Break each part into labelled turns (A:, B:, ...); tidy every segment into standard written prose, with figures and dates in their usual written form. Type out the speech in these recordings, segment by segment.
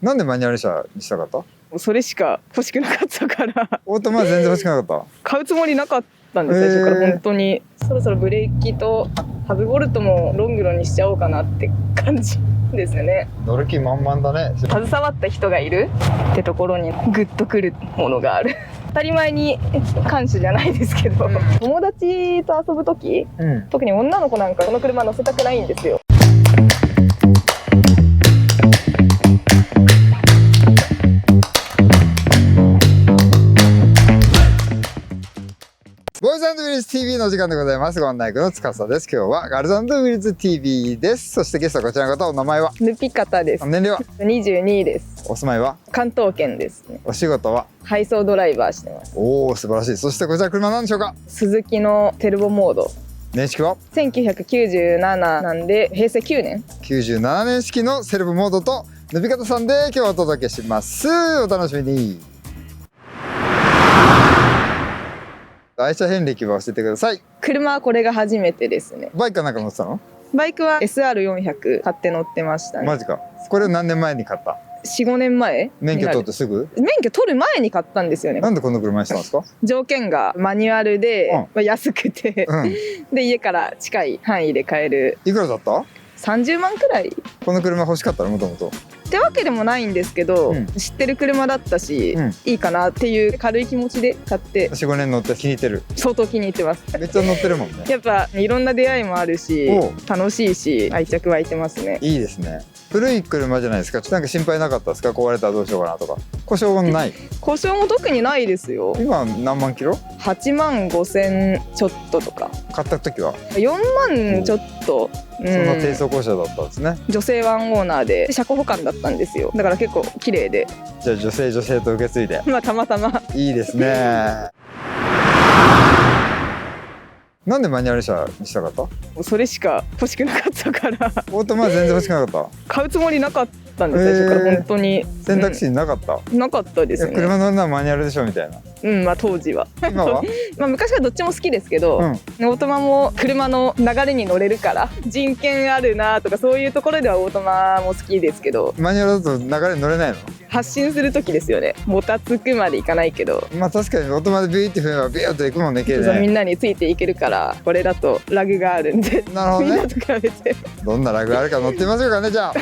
A: なんでマニュアル車にしたかった？
B: それしか欲しくなかったから
A: オートマは全然欲しくなかっ
B: 買うつもりなかったんです、最初から本当に。そろそろブレーキとハブボルトもロングロンにしちゃおうかなって感じですね。
A: た。乗る気満々だね。
B: 携わった人がいるってところにグッとくるものがある。当たり前に感謝じゃないですけど、友達と遊ぶ時、特に女の子なんかこの車乗せたくないんですよ。
A: ボーイズ&ウィルズ TV の時間でございます。ご案内役の司です。今日はガールズ&ウィルズ TV です。そしてゲストはこちらの方、お名前は？
B: ぬぴかたです。
A: 年齢は
B: 22です。
A: お住まいは？
B: 関東圏ですね。
A: お仕事は？
B: 配送ドライバーしてます。
A: おお、素晴らしい。そしてこちら車なんでしょうか？
B: スズキのテルボモード。
A: 年式は
B: 1997なんで平成9年。
A: 97年式のセルフモードとぬぴかたさんで今日はお届けします。お楽しみに。愛車遍歴は教えてください。
B: 車はこれが初めてですね。
A: バイクかなんか乗ってたの？
B: バイクは SR400 買って乗ってましたね。
A: マジか。これ何年前に買った？
B: 4、5年前。
A: 免許取ってすぐ？
B: 免許取る前に買ったんですよね。
A: なんでこの車にしたんですか？
B: 条件がマニュアルで、安くて、で家から近い範囲で買える。
A: いくらだった？
B: 30万くらい。
A: この車欲しかったの？もともと
B: ってわけでもないんですけど、知ってる車だったし、いいかなっていう軽い気持ちで買って。
A: 4、5年乗って気に入ってる？
B: 相当気に入ってます。
A: めっちゃ乗ってるもんね。
B: やっぱいろんな出会いもあるし、楽しいし愛着湧いてますね。
A: いいですね。古い車じゃないですか。なんか心配なかったですか？壊れたらどうしようかなとか。故障もない？
B: 故障も特にないですよ。
A: 今何万キロ
B: ？8万5千ちょっととか。
A: 買った時は
B: 4万ちょっと。
A: そんな低走行車だったんですね。
B: 女性ワンオーナーで車庫保管だったんですよ。だから結構綺麗で。
A: じゃあ女性と受け継いで。
B: まあたまたま。
A: いいですね。なんでマニュアル車にしたかった？
B: それしか欲しくなかったから。
A: オートマは全然欲しくなかった？
B: 買うつもりなかったんです、最初から本当に。
A: 選択肢なかった？
B: なかったですね。
A: 車乗るのはマニュアルでしょみたいな。
B: まあ当時は。
A: 今は
B: まあ昔はどっちも好きですけど、オートマも車の流れに乗れるから人権あるなとか、そういうところではオートマも好きですけど。
A: マニュアルだと流れに乗れないの？
B: 発進する時ですよね。もたつくまでいかないけど、
A: まあ確かにオートマでビーって踏めばビューっていくもんね。
B: みんなについていけるから。これだとラグがあるんで。
A: なるほどね。
B: みんなと比べて
A: どんなラグがあるか乗ってみましょうかね。じゃあ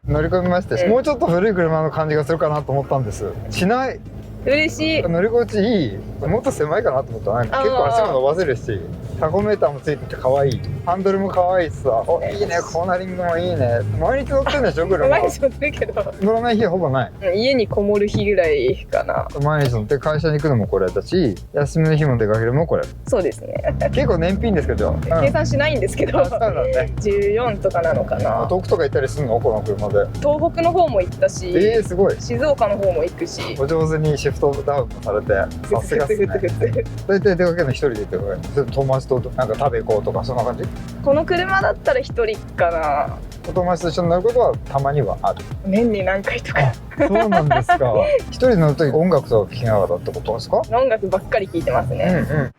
A: 乗り込みまして、もうちょっと古い車の感じがするかなと思ったんです。しない。
B: 嬉しい。
A: 乗り心地いい。もっと狭いかなと思ったら、なんか結構足も伸ばせるし、タコメーターもついてて可愛い。ハンドルも可愛いしさ。お、いいね。コーナリングもいいね。毎日乗ってるんでしょ車？
B: 毎日乗ってるけど
A: 乗らない日はほぼない。
B: 家にこもる日ぐらいかな。
A: 毎日乗って会社に行くのもこれだし、休みの日も出かけるのもこれ。
B: そうですね。
A: 結構燃費いいんですけど、
B: 計算しないんですけど、
A: そうだね。
B: 14とかなのかな。
A: 遠くとか行ったりするの？この車で。
B: 東北の方も行ったし、
A: すごい。
B: 静岡の方も行くし。
A: お上手にシフトダウンもされて、さすがっすね。大体出かけるの一人で行ってるから、それ友達となんか食べ行こうとかそんな感じ？こ
B: の車だったら一人かな。
A: お友達と一緒に乗ることはたまにはある？
B: 年に何回とか。
A: そうなんですか。一人で乗るとき音楽とか聴きながらってことですか？
B: 音楽ばっかり聴いてますね。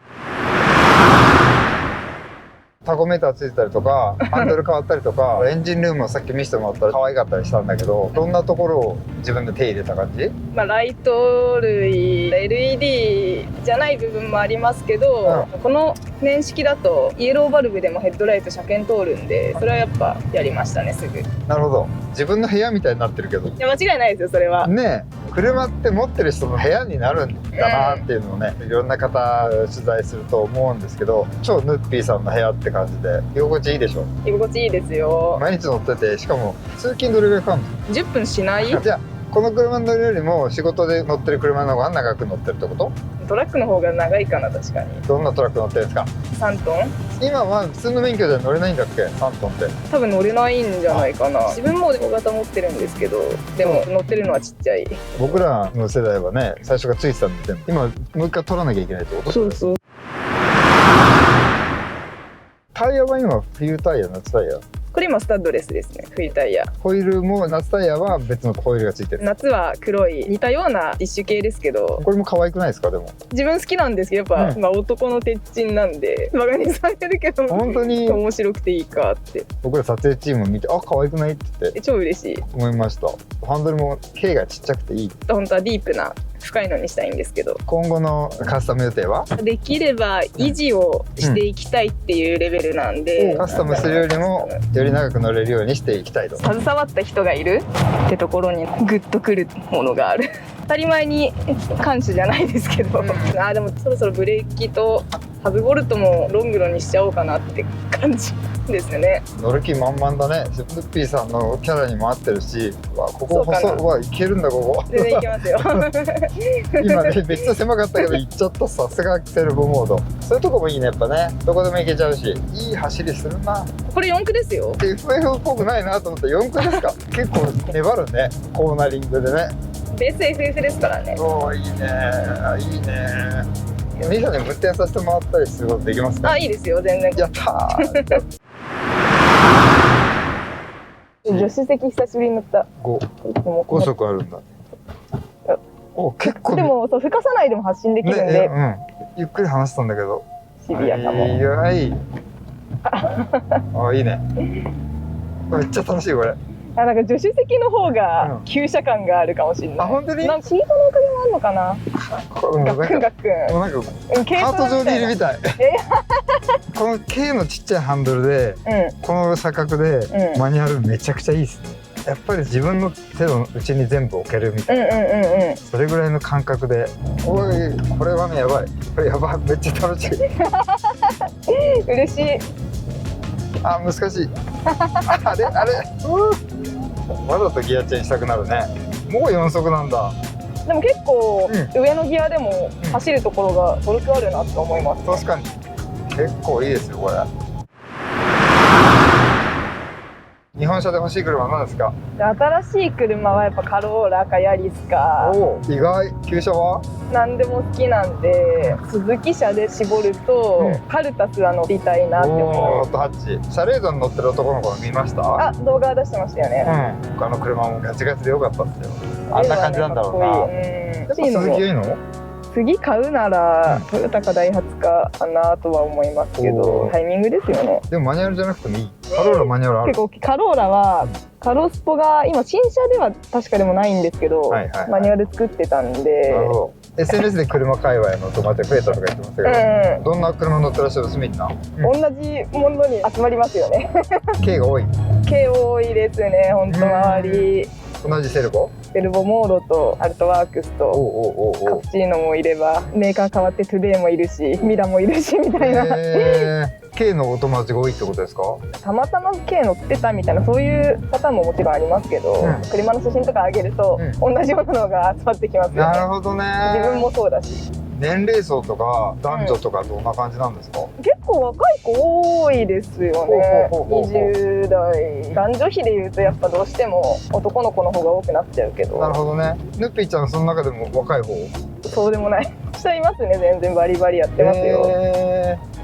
A: タコメーターついてたりとか、ハンドル変わったりとか、エンジンルームをさっき見せてもらったら可愛かったりしたんだけど、どんなところを自分で手入れた感じ？
B: まあライト類、LED じゃない部分もありますけど、この年式だとイエローバルブでもヘッドライト車検通るんで、それはやっぱやりましたね、すぐ。
A: なるほど。自分の部屋みたいになってるけど。
B: いや間違いないですよ、それは。
A: ねえ、車って持ってる人の部屋になるんだなっていうのをね、いろんな方取材すると思うんですけど、超ヌッピーさんの部屋って感じで居心地いいでしょ？
B: 居心地いいですよ。
A: 毎日乗ってて、しかも通勤どれぐらいかかるの
B: ？10分しない？
A: じゃあこの車に乗るよりも仕事で乗ってる車の方が長く乗ってるってこと？
B: トラックの方が長いかな。確かに。
A: どんなトラック乗ってるんですか
B: ？3トン。
A: 今は普通の免許では乗れないんだっけ？3トンって
B: 多分乗れないんじゃないかな。自分も大型持ってるんですけど、でも乗ってるのはちっちゃい。
A: 僕らの世代はね、最初がついてたんで、今もう一回取らなきゃいけないってこと？
B: そうそう。
A: タイヤは今冬タイヤ、夏タイヤ？
B: これ今スタッドレスですね。冬タイヤ。
A: ホイールも夏タイヤは別のホイールがついてる。
B: 夏は黒い似たようなディッシュ系ですけど、
A: これも可愛くないですか？でも
B: 自分好きなんですけど、やっぱ、まあ男の鉄人なんでバカにされてるけど、
A: 本当に
B: 面白くていいかって。
A: 僕ら撮影チーム見て、あ、可愛くないって言って
B: 超嬉しい。
A: 思いました。ハンドルも径がちっちゃくていい。
B: 本当はディープな深いのにしたいんですけど、
A: 今後のカスタム予定は？
B: できれば維持をしていきたいっていうレベルなんで、
A: カスタムするよりもより長く乗れるようにしていきたいと。
B: 携わった人がいるってところにグッとくるものがある。当たり前に感謝じゃないですけど、でもそろそろブレーキとハブボルトもロングロンにしちゃおうかなって感じですよね。
A: 乗る気満々だね。スッピーさんのキャラにも合ってるし、ここ細い、わ、いけるんだここ。
B: 全然いけますよ。
A: 今ね、めっちゃ狭かったけど行っちゃった。さすがアクセルボモード。そういうとこもいいね、やっぱね。どこでも行けちゃうし、いい走りするな。
B: これ4区ですよ。
A: FF っぽくないなと思ったら4区ですか？結構粘るね、コーナリングでね。
B: ベース FF ですからね。
A: おー、いいね、いいね。ミサに運転させてもらったりすることできますか？
B: いいですよ、全然。
A: やったー。
B: 助手席久しぶりに乗った。
A: 5速あるんだ。お、結構
B: でもそう、吹かさないでも発進できるんで、
A: ゆっくり話したんだけど
B: シビアかも。
A: あ、いいね。めっちゃ楽しいこれ。
B: なんか助手席の方が急車感があるかもしれない。
A: あ、本当に？
B: なんかシートのおかげもあるのかな。ガックンガックン。
A: もうなんかカート上にいるみたい。この軽のちっちゃいハンドルで、この錯覚でマニュアルめちゃくちゃいいですね。やっぱり自分の手の内に全部置けるみたいな、それぐらいの感覚で、おい、これはね、やばい、これやばい、めっちゃ楽しい。
B: 嬉しい。
A: あ、難しい。あれわざとギアチェンしたくなるね。もう4速なんだ。
B: でも結構、上のギアでも走るところがトルクあるなと思います、
A: 確かに結構いいですよこれ。日本車で欲しい車は何ですか？
B: 新しい車はやっぱカローラかヤリスか。
A: お、意外。旧車は
B: 何でも好きなんで、スズキ車で絞ると、カルタスは乗りたいなって思う。
A: オートハッチ。シャレードに乗ってる男の子見ました？
B: 動画出してましたよね。
A: 他の車もガチガチで良かったですよ。あんな感じなんだろうな。やっぱスズキいいの？
B: 次買うならトヨタかダイハツかなとは思いますけど、タイミングですよね。
A: でもマニュアルじゃなくてもいい？カローラマニュアルある？
B: 結構カローラはカロスポが今新車では確かでもないんですけど、マニュアル作ってたんで。
A: なるほど。SNS で車界隈の友達が増えたとか言ってますけど、どんな車乗ってらっしゃる？みんな
B: 同じものに集まりますよね。
A: 軽が多い？
B: 軽多いですね、本当周り。
A: 同じセルボ
B: モードとアルトワークスとカプチーノもいれば、メーカー変わってトゥデイもいるしミラもいるしみたいな。
A: 軽のお友達が多いってことですか？
B: たまたま軽乗ってたみたいな、そういうパターンももちろんありますけど、車の写真とか上げると、同じようなのが集まってきますよね。な
A: るほどね。
B: 自分もそうだし。
A: 年齢層とか男女とかどんな感じなんですか？
B: 結構若い子多いですよね。20代。男女比でいうとやっぱどうしても男の子の方が多くなっちゃうけど。
A: なるほどね。ヌッピーちゃんその中でも若い方？
B: そうでもない人いますね。全然バリバリやってますよ。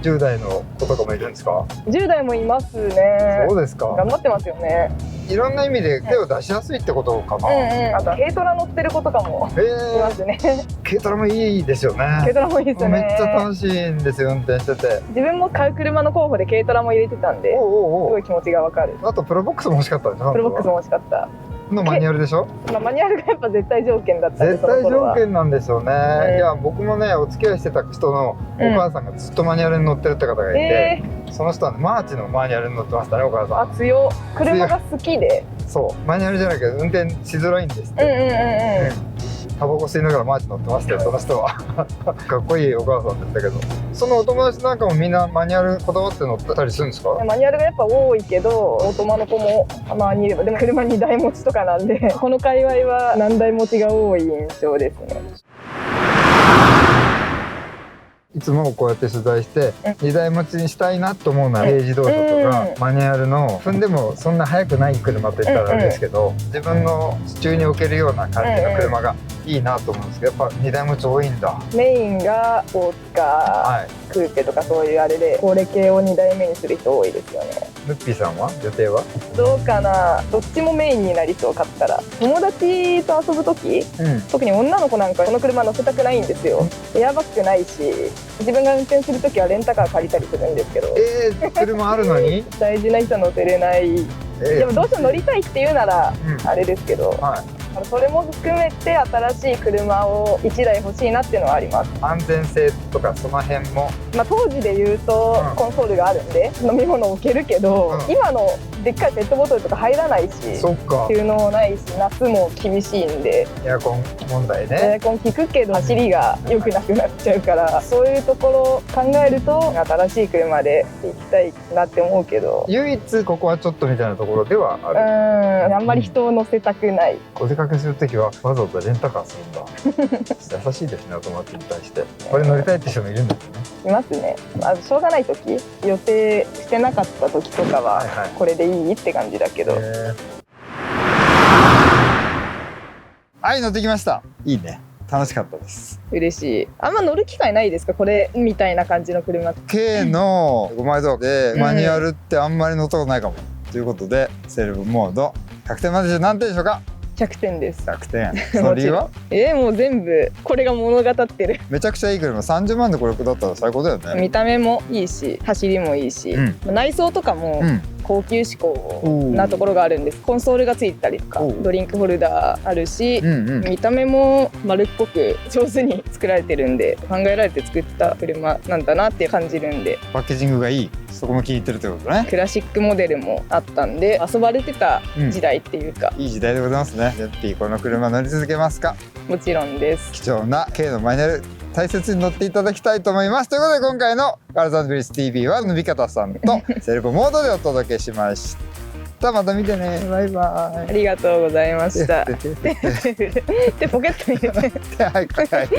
A: 10代の子とかもいるんですか
B: ？10代もいますね。
A: そうですか。
B: 頑張ってますよね。
A: いろんな意味で手を出しやすいってことかな。
B: あと軽トラ乗ってる子とかもいますね。
A: 軽トラもいいですよね。
B: 軽トラもいいですよね。
A: めっちゃ楽しいんですよ、運転してて。
B: 自分も買う車の候補で軽トラも入れてたんで、すごい気持ちがわかる。
A: あとプロボックスも欲しかったでしょ？
B: プロボックスも欲しかった。
A: のマニュアルでしょ？
B: マニュアルがやっぱ絶対条件だったんで。
A: 絶対条件なんですよね。いや、僕もね、お付き合いしてた人のお母さんがずっとマニュアルに乗ってるって方がいて、その人はマーチのマニュアルに乗ってましたね、お母さん。
B: 強っ。車が好きで。
A: そう、マニュアルじゃなきゃ運転しづらいんですって。タバコ吸いながらマーチ乗ってましたよ、その人は。かっこいいお母さんでしたけど。そのお友達なんかもみんなマニュアルこだわって乗ってたりするんですか？マ
B: ニュアルがやっぱ多いけど、オートマの子もたまにいれば、でも車2台持ちとかなんで、この界隈は何台持ちが多い印象ですね。
A: いつもこうやって取材して2台持ちにしたいなと思うのは軽自動車とかマニュアルの踏んでもそんな速くない車といったらあれですけど、自分の手中に置けるような感じの車がいいなと思うんですけど、やっぱ2台持ち多いんだ。
B: メインがスポーツカー、クーペとかそういうあれで高齢系を2台目にする人多いですよね。
A: ヌッピーさんは予定は？
B: どうかな、どっちもメインになりそう。買ったら友達と遊ぶ時、特に女の子なんかこの車乗せたくないんですよ。エアバッグないし、自分が運転する時はレンタカー借りたりするんですけど、
A: 車あるのに
B: 大事な人乗せれない。でもどうしても乗りたいっていうならあれですけど、それも含めて新しい車を1台欲しいなっていうのはあります。
A: 安全性とかその辺も、
B: 当時で言うとコンソールがあるんで飲み物置けるけど、今のでっかいペットボトルとか入らないし、
A: そっか、
B: 収納ないし、夏も厳しいんで、
A: エアコン問題ね。
B: エアコン効くけど走りが良くなくなっちゃうから、そういうところを考えると新しい車で行きたいなって思うけど、
A: 唯一ここはちょっとみたいなところではある。
B: あんまり人を乗せたくない。
A: お出かけするときはわざわざレンタカーするんだ。優しいですね、友達に対して。これ乗りたいって人もいるんですよね。
B: いますね。しょうがない時、予定してなかった時とかはこれでいいって感じだけど。
A: はい、乗ってきました。いいね、楽しかったです。
B: 嬉しい。あんま乗る機会ないですか、これみたいな感じの車。
A: K の5枚ドアでマニュアルってあんまり乗ったことないかも、ということでセルフモード100点満点中何点でしょうか
B: ？100点です。
A: 100点。その理由は？
B: もう全部これが物語ってる。
A: めちゃくちゃいい車、30万でこれだったら最高だよね。
B: 見た目もいいし、走りもいいし、内装とかも高級志向なところがあるんです。コンソールがついてたりとか、ドリンクホルダーあるし、見た目も丸っこく上手に作られてるんで、考えられて作った車なんだなって感じるんで。
A: パッケージングがいい、そこも気に入ってるってことね。
B: クラシックモデルもあったんで、遊ばれてた時代っていうか、
A: いい時代でございますね。ゼッピー、この車乗り続けますか？
B: もちろんです。貴
A: 重な K のマニュアル、大切に乗っていただきたいと思います。ということで今回のカールズ&ビルス TV はのびかたさんとセルフモードでお届けしました。また見てね。バイバイ。
B: ありがとうございました。でポケットに入れて。
A: はい、はい。